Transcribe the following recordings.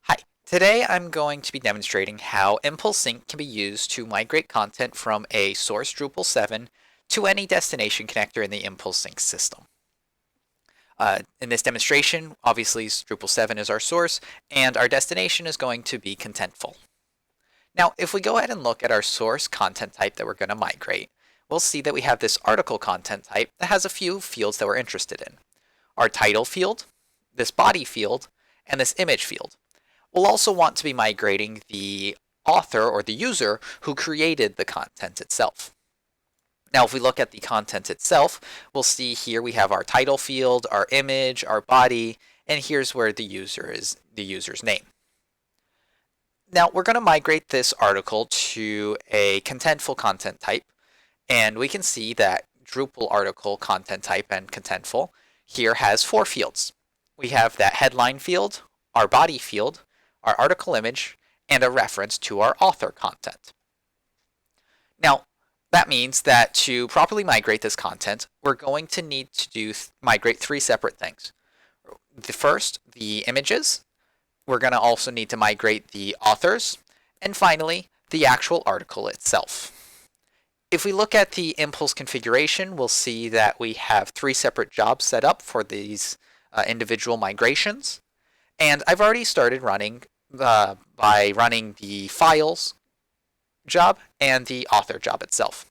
Hi, today I'm going to be demonstrating how ImpulseSync can be used to migrate content from a source Drupal 7 to any destination connector in the ImpulseSync system. In this demonstration, obviously Drupal 7 is our source, and our destination is going to be Contentful. Now, if we go ahead and look at our source content type that we're going to migrate, we'll see that we have this article content type that has a few fields that we're interested in. Our title field, this body field, and this image field. We'll also want to be migrating the author or the user who created the content itself. Now, if we look at the content itself, we'll see here we have our title field, our image, our body, and here's where the user is the user's name. Now, we're going to migrate this article to a contentful content type, and we can see that Drupal article content type and contentful here has four fields. We have that headline field, our body field, our article image, and a reference to our author content. Now, that means that to properly migrate this content, we're going to need to migrate three separate things. The first, the images. We're going to also need to migrate the authors. And finally, the actual article itself. If we look at the Impulse configuration, we'll see that we have three separate jobs set up for these individual migrations. And I've already started running by running the files job and the author job itself.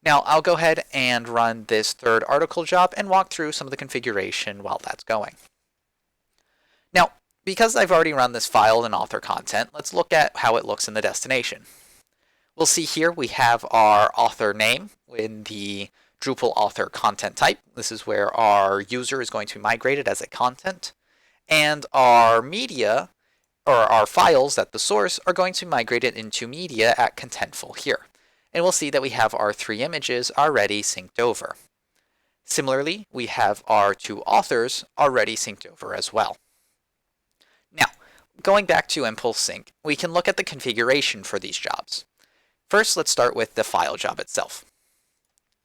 Now I'll go ahead and run this third article job and walk through some of the configuration while that's going. Now, because I've already run this file and author content, let's look at how it looks in the destination. We'll see here we have our author name in the Drupal author content type. This is where our user is going to be migrated as a content. And our media, or our files at the source, are going to migrate it into media at Contentful here. And we'll see that we have our three images already synced over. Similarly, we have our two authors already synced over as well. Now, going back to ImpulseSync, we can look at the configuration for these jobs. First, let's start with the file job itself.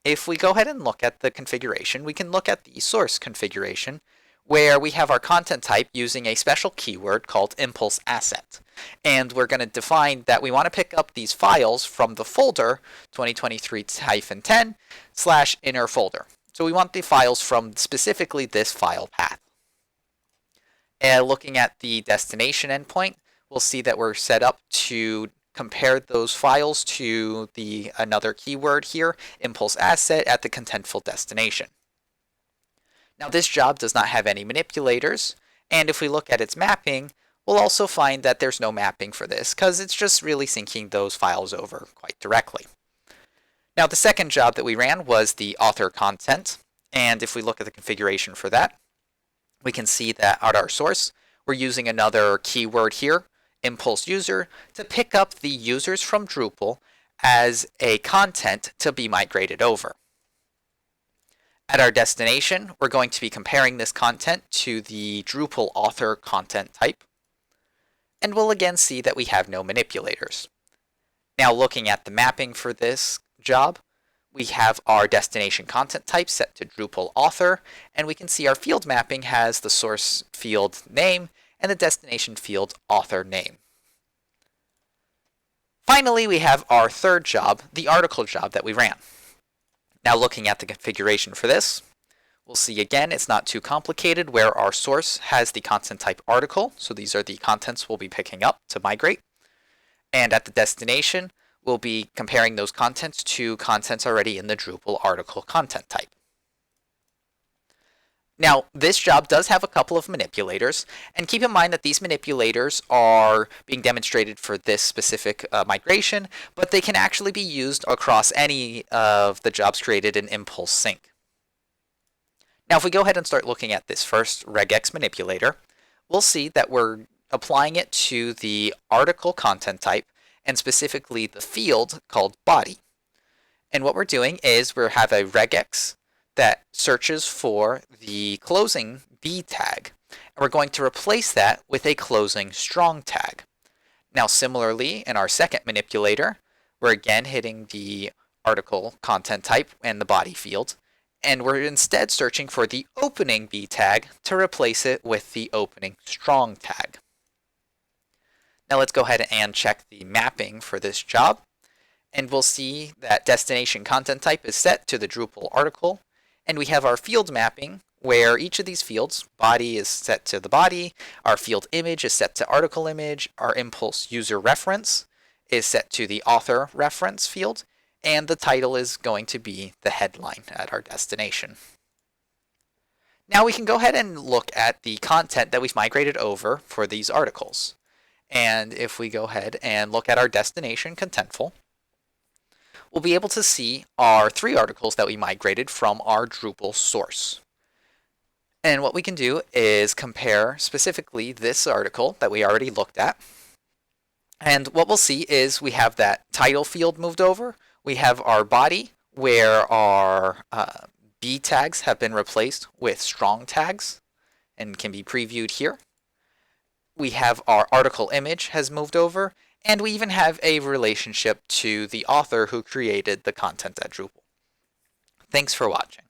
If we go ahead and look at the configuration, we can look at the source configuration, where we have our content type using a special keyword called ImpulseAsset. And we're going to define that we want to pick up these files from the folder 2023-10/inner folder. So we want the files from specifically this file path. And looking at the destination endpoint, we'll see that we're set up to compare those files to another keyword here, ImpulseAsset, at the Contentful destination. Now, this job does not have any manipulators, and if we look at its mapping, we'll also find that there's no mapping for this because it's just really syncing those files over quite directly. Now, the second job that we ran was the author content, and if we look at the configuration for that, we can see that at our source, we're using another keyword here, Impulse User, to pick up the users from Drupal as a content to be migrated over. At our destination, we're going to be comparing this content to the Drupal author content type, and we'll again see that we have no manipulators. Now, looking at the mapping for this job, we have our destination content type set to Drupal author, and we can see our field mapping has the source field name and the destination field author name. Finally, we have our third job, the article job that we ran. Now, looking at the configuration for this, we'll see again it's not too complicated, where our source has the content type article, so these are the contents we'll be picking up to migrate. And at the destination, we'll be comparing those contents to contents already in the Drupal article content type. Now, this job does have a couple of manipulators, and keep in mind that these manipulators are being demonstrated for this specific migration, but they can actually be used across any of the jobs created in ImpulseSync. Now, if we go ahead and start looking at this first regex manipulator, we'll see that we're applying it to the article content type, and specifically the field called body. And what we're doing is we have a regex that searches for the closing B tag, and we're going to replace that with a closing strong tag. Now, similarly, in our second manipulator, we're again hitting the article content type and the body field, and we're instead searching for the opening B tag to replace it with the opening strong tag. Now let's go ahead and check the mapping for this job. And we'll see that destination content type is set to the Drupal article. And we have our field mapping where each of these fields, body is set to the body, our field image is set to article image, our impulse user reference is set to the author reference field, and the title is going to be the headline at our destination. Now we can go ahead and look at the content that we've migrated over for these articles. And if we go ahead and look at our destination, Contentful, we'll be able to see our 3 articles that we migrated from our Drupal source. And what we can do is compare specifically this article that we already looked at. And what we'll see is we have that title field moved over. We have our body where our B tags have been replaced with strong tags and can be previewed here. We have our article image has moved over, and we even have a relationship to the author who created the content at Drupal. Thanks for watching.